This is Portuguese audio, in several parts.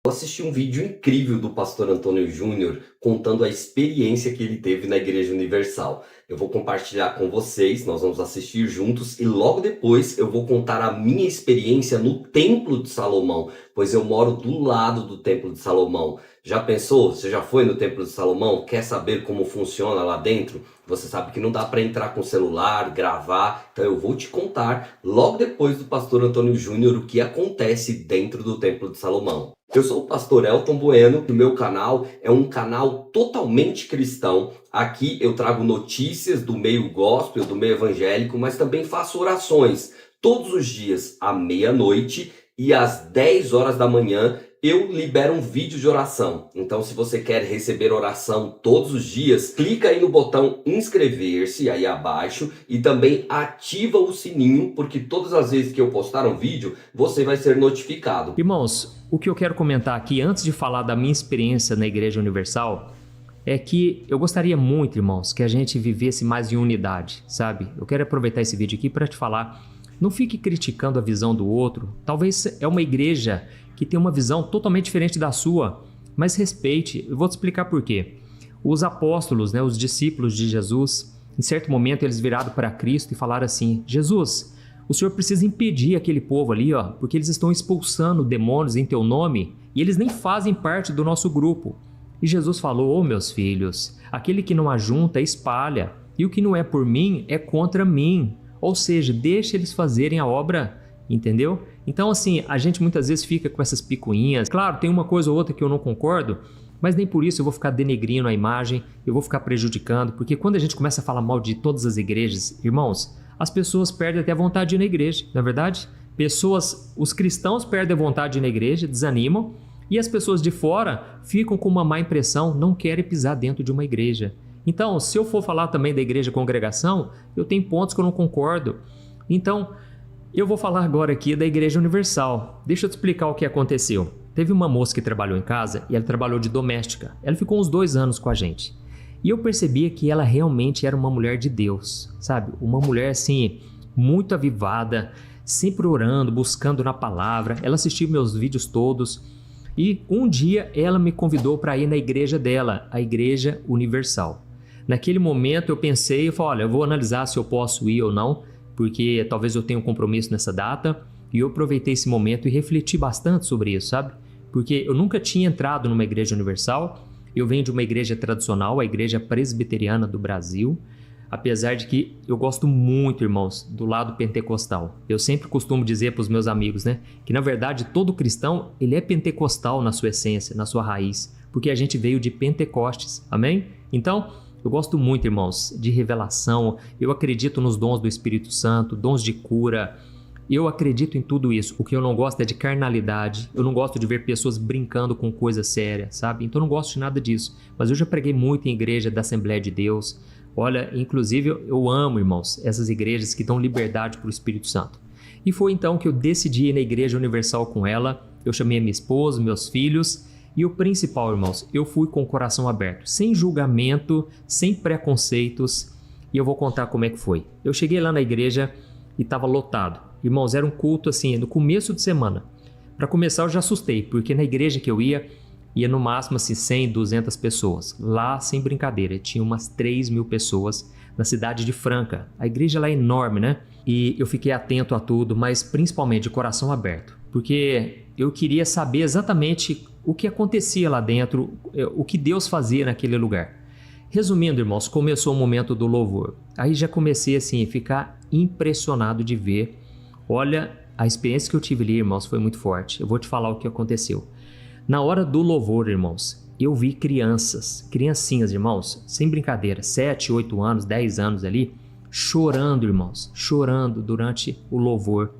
Eu assisti um vídeo incrível do pastor Antônio Júnior contando a experiência que ele teve na Igreja Universal. Eu vou compartilhar com vocês, nós vamos assistir juntos e logo depois eu vou contar a minha experiência no Templo de Salomão, pois eu moro do lado do Templo de Salomão. Já pensou? Você já foi no Templo de Salomão? Quer saber como funciona lá dentro? Você sabe que não dá para entrar com o celular, gravar, então eu vou te contar logo depois do pastor Antônio Júnior o que acontece dentro do Templo de Salomão. Eu sou o pastor Elton Bueno, o meu canal é um canal totalmente cristão. Aqui eu trago notícias do meio gospel, do meio evangélico, mas também faço orações todos os dias à meia-noite e às 10 horas da manhã. Eu libero um vídeo de oração. Então, se você quer receber oração todos os dias, clica aí no botão inscrever-se aí abaixo e também ativa o sininho, porque todas as vezes que eu postar um vídeo, você vai ser notificado. Irmãos, o que eu quero comentar aqui, antes de falar da minha experiência na Igreja Universal, é que eu gostaria muito, irmãos, que a gente vivesse mais em unidade, sabe? Eu quero aproveitar esse vídeo aqui para te falar, não fique criticando a visão do outro. Talvez é uma igreja que tem uma visão totalmente diferente da sua, mas respeite. Eu vou te explicar por quê. Os apóstolos, os discípulos de Jesus, em certo momento eles viraram para Cristo e falaram assim: Jesus, o Senhor precisa impedir aquele povo ali, porque eles estão expulsando demônios em teu nome e eles nem fazem parte do nosso grupo. E Jesus falou: meus filhos, aquele que não ajunta espalha, e o que não é por mim é contra mim. Ou seja, deixa eles fazerem a obra, entendeu? Então assim, a gente muitas vezes fica com essas picuinhas. Claro, tem uma coisa ou outra que eu não concordo, mas nem por isso eu vou ficar denegrindo a imagem, eu vou ficar prejudicando, porque quando a gente começa a falar mal de todas as igrejas, irmãos, as pessoas perdem até a vontade de ir na igreja, não é verdade? Os cristãos perdem a vontade de ir na igreja, desanimam, e as pessoas de fora ficam com uma má impressão, não querem pisar dentro de uma igreja. Então, se eu for falar também da igreja congregação, eu tenho pontos que eu não concordo. Então, eu vou falar agora aqui da Igreja Universal. Deixa eu te explicar o que aconteceu. Teve uma moça que trabalhou em casa e ela trabalhou de doméstica. Ela ficou uns 2 anos com a gente. E eu percebia que ela realmente era uma mulher de Deus, sabe? Uma mulher assim, muito avivada, sempre orando, buscando na palavra. Ela assistiu meus vídeos todos. E um dia ela me convidou para ir na igreja dela, a Igreja Universal. Naquele momento eu pensei, olha, eu vou analisar se eu posso ir ou não, porque talvez eu tenha um compromisso nessa data. E eu aproveitei esse momento e refleti bastante sobre isso, sabe? Porque eu nunca tinha entrado numa igreja universal. Eu venho de uma igreja tradicional, a Igreja Presbiteriana do Brasil. Apesar de que eu gosto muito, irmãos, do lado pentecostal. Eu sempre costumo dizer para os meus amigos, que na verdade todo cristão, ele é pentecostal na sua essência, na sua raiz, porque a gente veio de Pentecostes, amém? Então, eu gosto muito, irmãos, de revelação, eu acredito nos dons do Espírito Santo, dons de cura, eu acredito em tudo isso. O que eu não gosto é de carnalidade, eu não gosto de ver pessoas brincando com coisa séria, sabe? Então eu não gosto de nada disso, mas eu já preguei muito em igreja da Assembleia de Deus. Olha, inclusive eu amo, irmãos, essas igrejas que dão liberdade para o Espírito Santo. E foi então que eu decidi ir na Igreja Universal com ela. Eu chamei a minha esposa, meus filhos e o principal, irmãos, eu fui com o coração aberto, sem julgamento, sem preconceitos, e eu vou contar como é que foi. Eu cheguei lá na igreja e estava lotado. Irmãos, era um culto assim, no começo de semana. Para começar eu já assustei, porque na igreja que eu ia no máximo assim 100, 200 pessoas. Lá, sem brincadeira, tinha umas 3.000 pessoas na cidade de Franca. A igreja lá é enorme, E eu fiquei atento a tudo, mas principalmente de coração aberto. Porque eu queria saber exatamente o que acontecia lá dentro, o que Deus fazia naquele lugar. Resumindo, irmãos, começou o momento do louvor. Aí já comecei assim a ficar impressionado de ver. Olha, a experiência que eu tive ali, irmãos, foi muito forte. Eu vou te falar o que aconteceu. Na hora do louvor, irmãos, eu vi criancinhas, irmãos, sem brincadeira, 7, 8 anos, 10 anos ali, chorando, irmãos, chorando durante o louvor.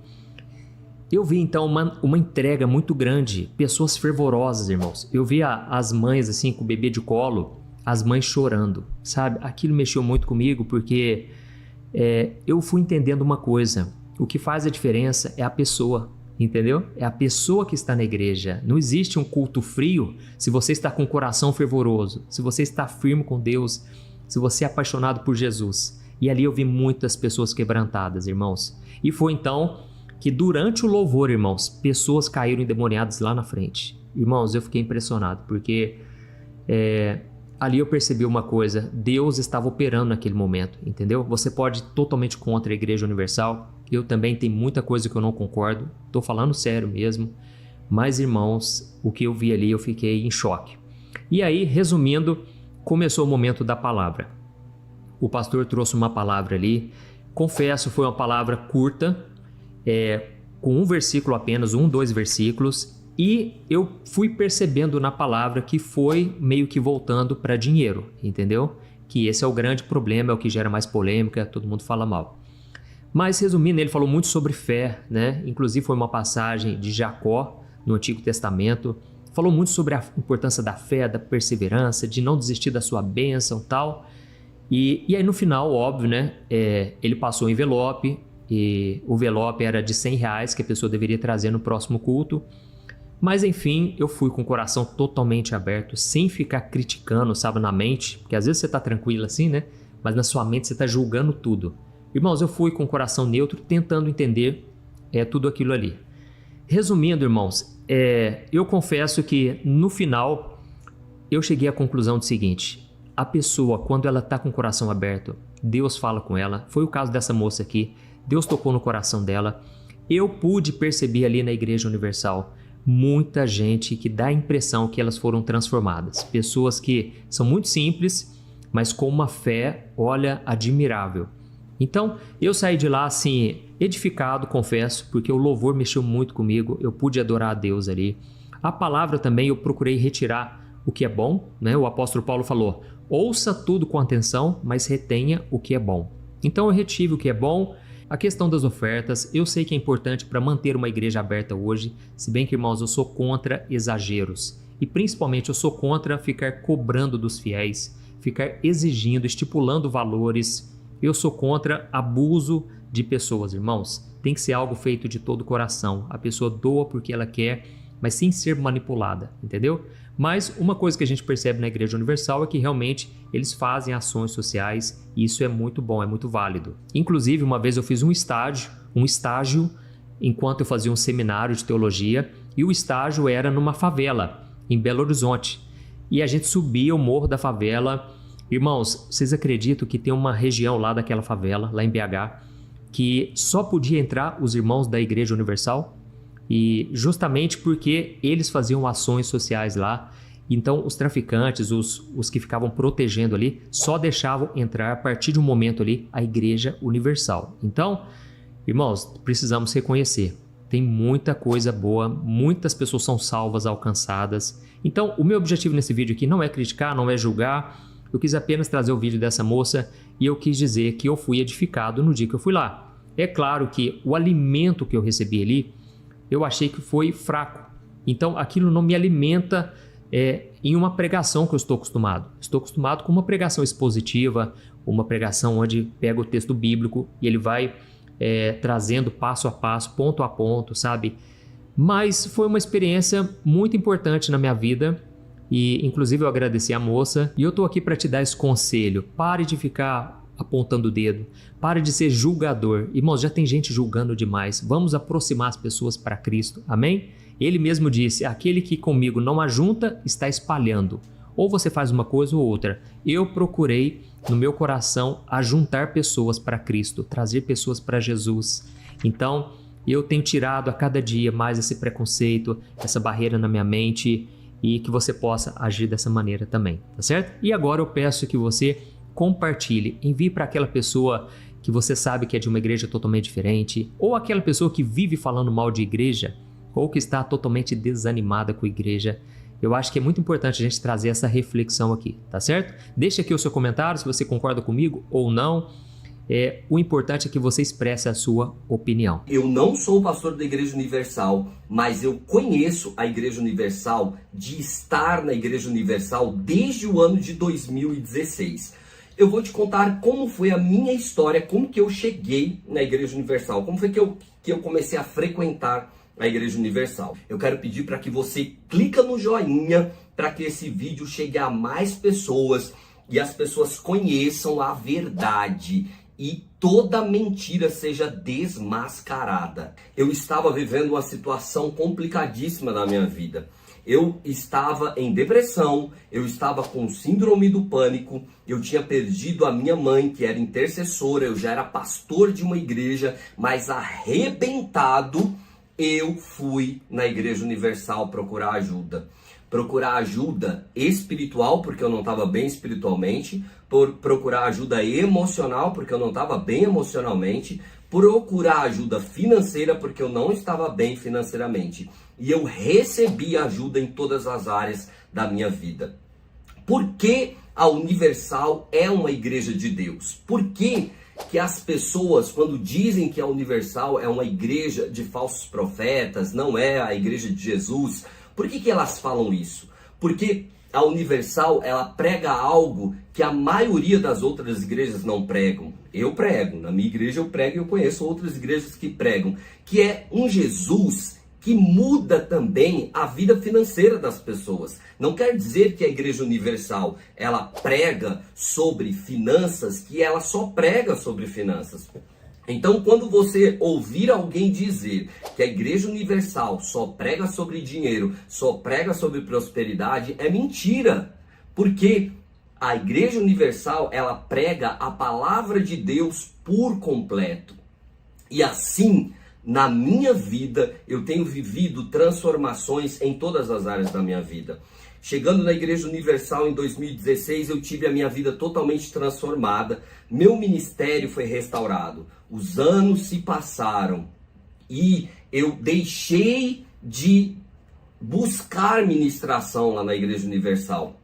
Eu vi então uma entrega muito grande, pessoas fervorosas, irmãos. Eu vi as mães assim com o bebê de colo, as mães chorando, sabe? Aquilo mexeu muito comigo porque eu fui entendendo uma coisa. O que faz a diferença é a pessoa, entendeu? É a pessoa que está na igreja. Não existe um culto frio se você está com o coração fervoroso, se você está firme com Deus, se você é apaixonado por Jesus. E ali eu vi muitas pessoas quebrantadas, irmãos. E foi então que durante o louvor, irmãos, pessoas caíram endemoniadas lá na frente. irmãos, eu fiquei impressionado, porque ali eu percebi uma coisa, Deus estava operando naquele momento, entendeu? Você pode ir totalmente contra a Igreja Universal, eu também tenho muita coisa que eu não concordo, estou falando sério mesmo, mas irmãos, o que eu vi ali eu fiquei em choque. E aí, resumindo, começou o momento da palavra. O pastor trouxe uma palavra ali, confesso, foi uma palavra curta, com um versículo apenas, 2 versículos, e eu fui percebendo na palavra que foi meio que voltando para dinheiro, entendeu? Que esse é o grande problema, é o que gera mais polêmica, todo mundo fala mal. Mas resumindo, ele falou muito sobre fé, né? Inclusive foi uma passagem de Jacó no Antigo Testamento, falou muito sobre a importância da fé, da perseverança, de não desistir da sua bênção e tal. E aí no final, óbvio, né? Ele passou o envelope, e o envelope era de R$100 que a pessoa deveria trazer no próximo culto. Mas enfim, eu fui com o coração totalmente aberto, sem ficar criticando, sabe, na mente, porque às vezes você está tranquilo assim, né? Mas na sua mente você está julgando tudo. Irmãos, eu fui com o coração neutro, tentando entender tudo aquilo ali. Resumindo, irmãos, eu confesso que no final eu cheguei à conclusão do seguinte: a pessoa, quando ela está com o coração aberto, Deus fala com ela. Foi o caso dessa moça aqui, Deus tocou no coração dela. Eu pude perceber ali na Igreja Universal muita gente que dá a impressão que elas foram transformadas. Pessoas que são muito simples, mas com uma fé, olha, admirável. Então, eu saí de lá assim, edificado, confesso, porque o louvor mexeu muito comigo, eu pude adorar a Deus ali. A palavra também eu procurei retirar o que é bom, né? O apóstolo Paulo falou, ouça tudo com atenção, mas retenha o que é bom. Então eu retive o que é bom. A questão das ofertas, eu sei que é importante para manter uma igreja aberta hoje, se bem que, irmãos, eu sou contra exageros. E principalmente eu sou contra ficar cobrando dos fiéis, ficar exigindo, estipulando valores. Eu sou contra abuso de pessoas, irmãos. Tem que ser algo feito de todo o coração. A pessoa doa porque ela quer, mas sem ser manipulada, entendeu? Mas uma coisa que a gente percebe na Igreja Universal é que realmente eles fazem ações sociais e isso é muito bom, é muito válido. Inclusive, uma vez eu fiz um estágio enquanto eu fazia um seminário de teologia, e o estágio era numa favela, em Belo Horizonte. E a gente subia o morro da favela. Irmãos, vocês acreditam que tem uma região lá daquela favela, lá em BH, que só podia entrar os irmãos da Igreja Universal? E justamente porque eles faziam ações sociais lá, então os traficantes, os que ficavam protegendo ali, só deixavam entrar a partir de um momento ali a Igreja Universal. Então, irmãos, precisamos reconhecer, tem muita coisa boa, muitas pessoas são salvas, alcançadas. Então, o meu objetivo nesse vídeo aqui não é criticar, não é julgar, eu quis apenas trazer o vídeo dessa moça e eu quis dizer que eu fui edificado no dia que eu fui lá. É claro que o alimento que eu recebi ali, eu achei que foi fraco. Então, aquilo não me alimenta em uma pregação que eu estou acostumado. Estou acostumado com uma pregação expositiva, uma pregação onde pega o texto bíblico e ele vai trazendo passo a passo, ponto a ponto, sabe? Mas foi uma experiência muito importante na minha vida e, inclusive, eu agradeci a moça e eu estou aqui para te dar esse conselho. Pare de ficar apontando o dedo, pare de ser julgador. Irmãos, já tem gente julgando demais. Vamos aproximar as pessoas para Cristo, amém? Ele mesmo disse, aquele que comigo não ajunta, está espalhando. Ou você faz uma coisa ou outra. Eu procurei, no meu coração, ajuntar pessoas para Cristo, trazer pessoas para Jesus. Então, eu tenho tirado a cada dia mais esse preconceito, essa barreira na minha mente, e que você possa agir dessa maneira também, tá certo? E agora eu peço que você compartilhe, envie para aquela pessoa que você sabe que é de uma igreja totalmente diferente, ou aquela pessoa que vive falando mal de igreja, ou que está totalmente desanimada com a igreja. Eu acho que é muito importante a gente trazer essa reflexão aqui, tá certo? Deixa aqui o seu comentário se você concorda comigo ou não. O importante é que você expresse a sua opinião. Eu não sou pastor da Igreja Universal, mas eu conheço a Igreja Universal de estar na Igreja Universal desde o ano de 2016. Eu vou te contar como foi a minha história, como que eu cheguei na Igreja Universal, como foi que eu comecei a frequentar a Igreja Universal. Eu quero pedir para que você clica no joinha para que esse vídeo chegue a mais pessoas e as pessoas conheçam a verdade e toda mentira seja desmascarada. Eu estava vivendo uma situação complicadíssima na minha vida. Eu estava em depressão, eu estava com síndrome do pânico, eu tinha perdido a minha mãe, que era intercessora, eu já era pastor de uma igreja, mas arrebentado, eu fui na Igreja Universal procurar ajuda. Procurar ajuda espiritual, porque eu não estava bem espiritualmente, procurar ajuda emocional, porque eu não estava bem emocionalmente, procurar ajuda financeira, porque eu não estava bem financeiramente. E eu recebi ajuda em todas as áreas da minha vida. Por que a Universal é uma igreja de Deus? Por que as pessoas, quando dizem que a Universal é uma igreja de falsos profetas, não é a igreja de Jesus, por que elas falam isso? Porque a Universal, ela prega algo que a maioria das outras igrejas não pregam. Eu prego, na minha igreja eu prego e eu conheço outras igrejas que pregam, que é um Jesus que muda também a vida financeira das pessoas. Não quer dizer que a Igreja Universal, ela prega sobre finanças, que ela só prega sobre finanças. Então, quando você ouvir alguém dizer que a Igreja Universal só prega sobre dinheiro, só prega sobre prosperidade, é mentira. Porque a Igreja Universal, ela prega a palavra de Deus por completo. E assim, na minha vida, eu tenho vivido transformações em todas as áreas da minha vida. Chegando na Igreja Universal em 2016, eu tive a minha vida totalmente transformada. Meu ministério foi restaurado. Os anos se passaram e eu deixei de buscar ministração lá na Igreja Universal.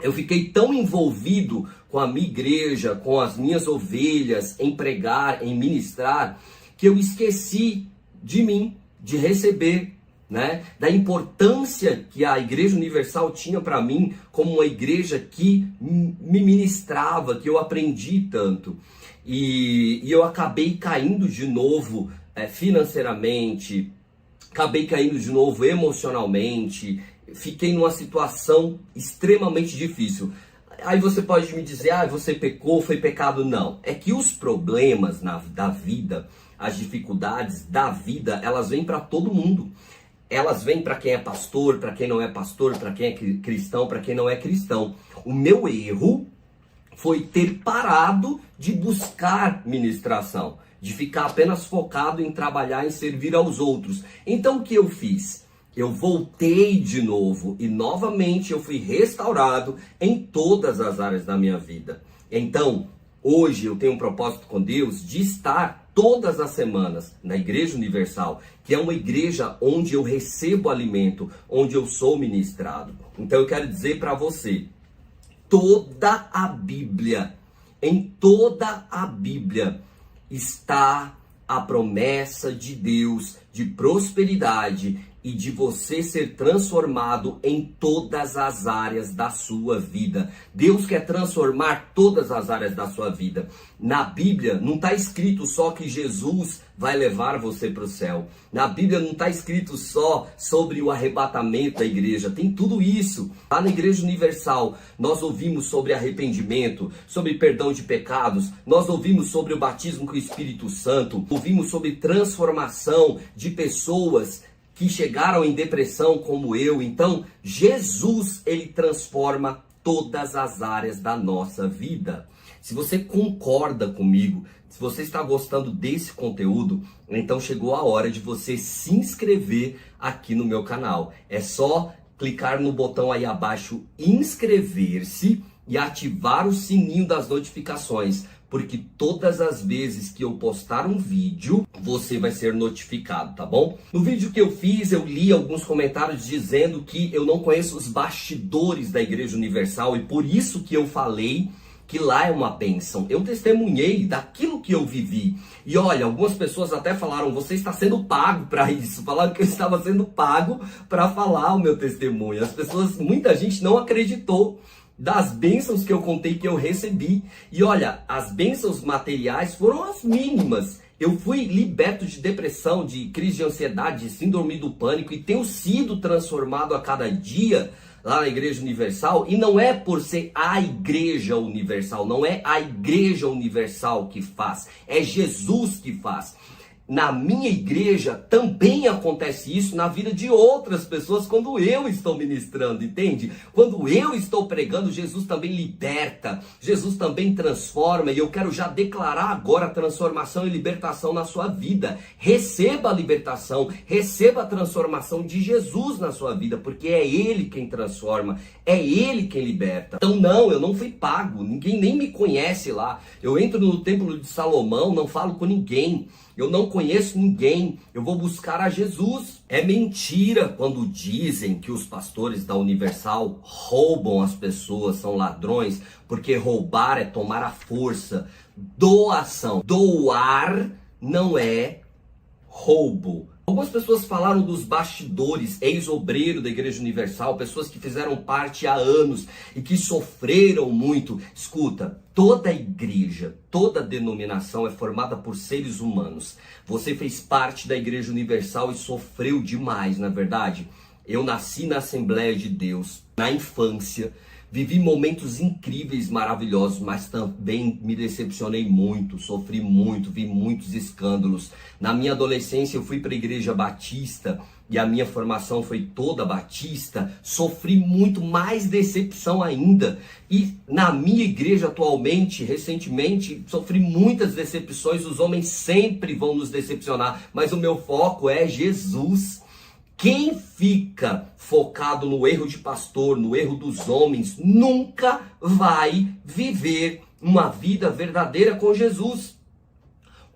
Eu fiquei tão envolvido com a minha igreja, com as minhas ovelhas, em pregar, em ministrar, que eu esqueci de mim, de receber, né? Da importância que a Igreja Universal tinha para mim como uma igreja que me ministrava, que eu aprendi tanto. E eu acabei caindo de novo financeiramente, acabei caindo de novo emocionalmente, fiquei numa situação extremamente difícil. Aí você pode me dizer, você pecou, foi pecado. Não, é que os problemas da vida, as dificuldades da vida, elas vêm para todo mundo. Elas vêm para quem é pastor, para quem não é pastor, para quem é cristão, para quem não é cristão. O meu erro foi ter parado de buscar ministração, de ficar apenas focado em trabalhar, em servir aos outros. Então o que eu fiz? Eu voltei de novo e novamente eu fui restaurado em todas as áreas da minha vida. Então, hoje eu tenho um propósito com Deus de estar todas as semanas na Igreja Universal, que é uma igreja onde eu recebo alimento, onde eu sou ministrado. Então eu quero dizer para você, toda a Bíblia, em toda a Bíblia está a promessa de Deus de prosperidade e de você ser transformado em todas as áreas da sua vida. Deus quer transformar todas as áreas da sua vida. Na Bíblia não está escrito só que Jesus vai levar você para o céu. Na Bíblia não está escrito só sobre o arrebatamento da igreja. Tem tudo isso. Lá na Igreja Universal, nós ouvimos sobre arrependimento, sobre perdão de pecados. Nós ouvimos sobre o batismo com o Espírito Santo. Ouvimos sobre transformação de pessoas que chegaram em depressão como eu. Então, Jesus, ele transforma todas as áreas da nossa vida. Se você concorda comigo, se você está gostando desse conteúdo, então chegou a hora de você se inscrever aqui no meu canal. É só clicar no botão aí abaixo, inscrever-se e ativar o sininho das notificações, porque todas as vezes que eu postar um vídeo, você vai ser notificado, tá bom? No vídeo que eu fiz, eu li alguns comentários dizendo que eu não conheço os bastidores da Igreja Universal e por isso que eu falei que lá é uma bênção. Eu testemunhei daquilo que eu vivi. E olha, algumas pessoas até falaram, você está sendo pago para isso. Falaram que eu estava sendo pago para falar o meu testemunho. As pessoas, muita gente não acreditou das bênçãos que eu contei que eu recebi. E olha, as bênçãos materiais foram as mínimas. Eu fui liberto de depressão, de crise de ansiedade, de síndrome do pânico e tenho sido transformado a cada dia lá na Igreja Universal. E não é por ser a Igreja Universal, não é a Igreja Universal que faz, é Jesus que faz. na minha igreja também acontece isso na vida de outras pessoas quando eu estou ministrando, entende? Quando eu estou pregando, Jesus também liberta, Jesus também transforma, e eu quero já declarar agora a transformação e libertação na sua vida. Receba a libertação, receba a transformação de Jesus na sua vida, porque é Ele quem transforma, é Ele quem liberta. Então não, eu não fui pago, ninguém nem me conhece lá. Eu entro no templo de Salomão, não falo com ninguém, eu não conheço ninguém, eu vou buscar a Jesus. É mentira quando dizem que os pastores da Universal roubam as pessoas, são ladrões, porque roubar é tomar à força. Doação, doar não é roubo. Algumas pessoas falaram dos bastidores, ex-obreiro da Igreja Universal, pessoas que fizeram parte há anos e que sofreram muito. Escuta, toda igreja, toda denominação é formada por seres humanos. Você fez parte da Igreja Universal e sofreu demais, não é verdade? Eu nasci na Assembleia de Deus, na infância, vivi momentos incríveis, maravilhosos, mas também me decepcionei muito, sofri muito, vi muitos escândalos. Na minha adolescência eu fui para a Igreja Batista e a minha formação foi toda batista, sofri muito, mais decepção ainda. E na minha igreja atualmente, recentemente, sofri muitas decepções. Os homens sempre vão nos decepcionar, mas o meu foco é Jesus. Quem fica focado no erro de pastor, no erro dos homens, nunca vai viver uma vida verdadeira com Jesus.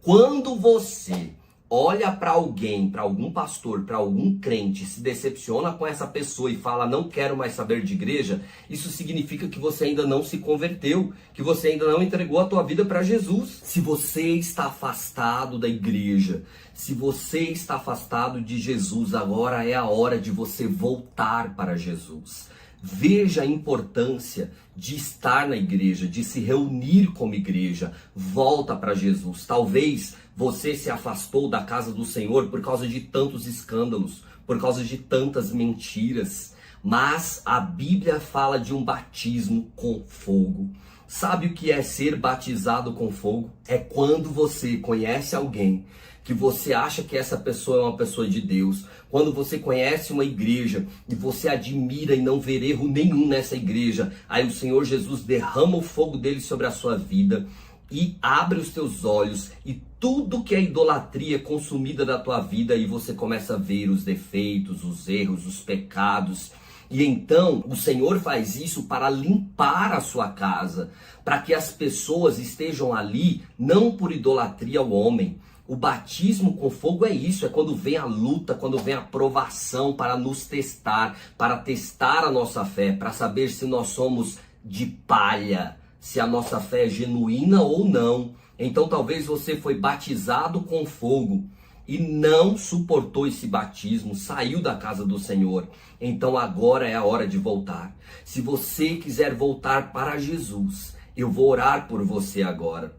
Quando você olha para alguém, para algum pastor, para algum crente, se decepciona com essa pessoa e fala, não quero mais saber de igreja, isso significa que você ainda não se converteu, que você ainda não entregou a tua vida para Jesus. Se você está afastado da igreja, se você está afastado de Jesus, agora é a hora de você voltar para Jesus. Veja a importância de estar na igreja, de se reunir como igreja. Volta para Jesus. Talvez você se afastou da casa do Senhor por causa de tantos escândalos, por causa de tantas mentiras. Mas a Bíblia fala de um batismo com fogo. Sabe o que é ser batizado com fogo? É quando você conhece alguém que você acha que essa pessoa é uma pessoa de Deus, quando você conhece uma igreja e você admira e não vê erro nenhum nessa igreja, aí o Senhor Jesus derrama o fogo dele sobre a sua vida e abre os teus olhos e tudo que é idolatria consumida da tua vida, e você começa a ver os defeitos, os erros, os pecados. E então o Senhor faz isso para limpar a sua casa, para que as pessoas estejam ali não por idolatria ao homem. O batismo com fogo é isso, é quando vem a luta, quando vem a provação para nos testar, para testar a nossa fé, para saber se nós somos de palha, se a nossa fé é genuína ou não. Então talvez você foi batizado com fogo e não suportou esse batismo, saiu da casa do Senhor. Então agora é a hora de voltar. Se você quiser voltar para Jesus, eu vou orar por você agora.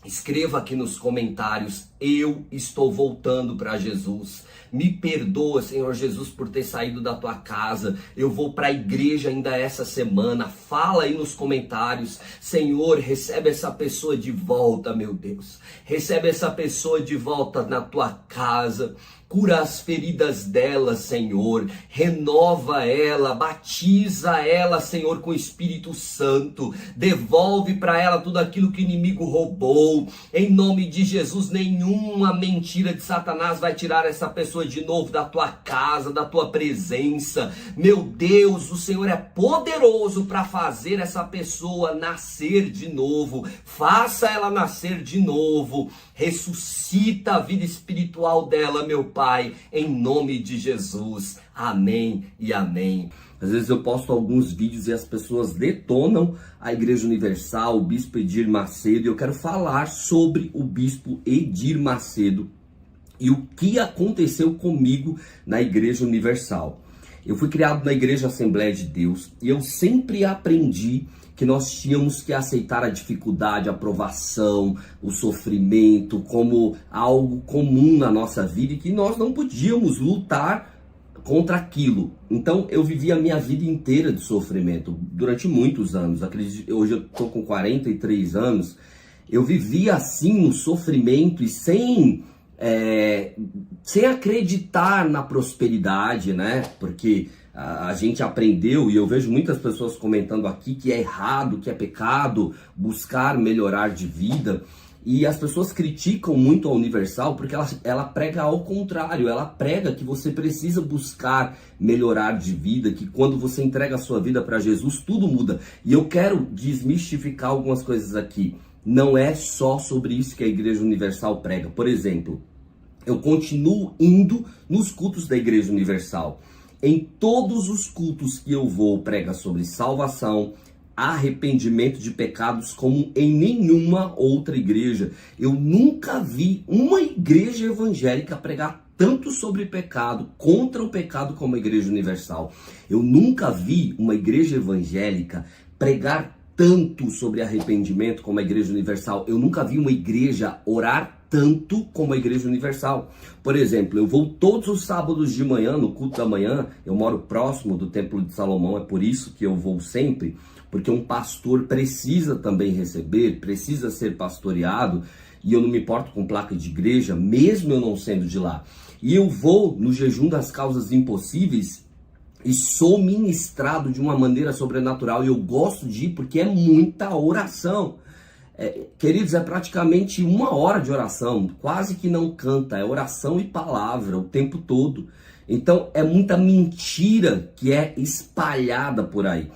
Escreva aqui nos comentários, eu estou voltando para Jesus. Me perdoa, Senhor Jesus, por ter saído da tua casa. Eu vou para a igreja ainda essa semana. Fala aí nos comentários. Senhor, recebe essa pessoa de volta, meu Deus. Recebe essa pessoa de volta na tua casa. Cura as feridas dela, Senhor. Renova ela, batiza ela, Senhor, com o Espírito Santo. Devolve para ela tudo aquilo que o inimigo roubou. Em nome de Jesus, nenhuma mentira de Satanás vai tirar essa pessoa de novo da tua casa, da tua presença. Meu Deus, o Senhor é poderoso para fazer essa pessoa nascer de novo. Faça ela nascer de novo. Ressuscita a vida espiritual dela, meu Pai, em nome de Jesus. Amém e amém. Às vezes eu posto alguns vídeos e as pessoas detonam a Igreja Universal, o Bispo Edir Macedo, e eu quero falar sobre o Bispo Edir Macedo e o que aconteceu comigo na Igreja Universal. Eu fui criado na Igreja Assembleia de Deus e eu sempre aprendi que nós tínhamos que aceitar a dificuldade, a provação, o sofrimento como algo comum na nossa vida e que nós não podíamos lutar contra aquilo. Então eu vivi a minha vida inteira de sofrimento durante muitos anos. Hoje eu estou com 43 anos. Eu vivia assim no sofrimento e sem sem acreditar na prosperidade, né? Porque a gente aprendeu, e eu vejo muitas pessoas comentando aqui que é errado, que é pecado buscar melhorar de vida. E as pessoas criticam muito a Universal porque ela prega ao contrário. Ela prega que você precisa buscar melhorar de vida, que quando você entrega a sua vida para Jesus, tudo muda. E eu quero desmistificar algumas coisas aqui. Não é só sobre isso que a Igreja Universal prega. Por exemplo, eu continuo indo nos cultos da Igreja Universal. Em todos os cultos que eu vou, prega sobre salvação, arrependimento de pecados, como em nenhuma outra igreja. Eu nunca vi uma igreja evangélica pregar tanto sobre pecado, contra o pecado, como a Igreja Universal. Eu nunca vi uma igreja evangélica pregar tanto sobre arrependimento como a Igreja Universal. Eu nunca vi uma igreja orar tanto como a Igreja Universal. Por exemplo, eu vou todos os sábados de manhã, no culto da manhã. Eu moro próximo do Templo de Salomão, é por isso que eu vou sempre, porque um pastor precisa também receber, precisa ser pastoreado, e eu não me importo com placa de igreja, mesmo eu não sendo de lá. E eu vou no jejum das causas impossíveis e sou ministrado de uma maneira sobrenatural, e eu gosto de ir porque é muita oração. Queridos, é praticamente 1 hora de oração, quase que não canta, é oração e palavra o tempo todo. Então é muita mentira que é espalhada por aí.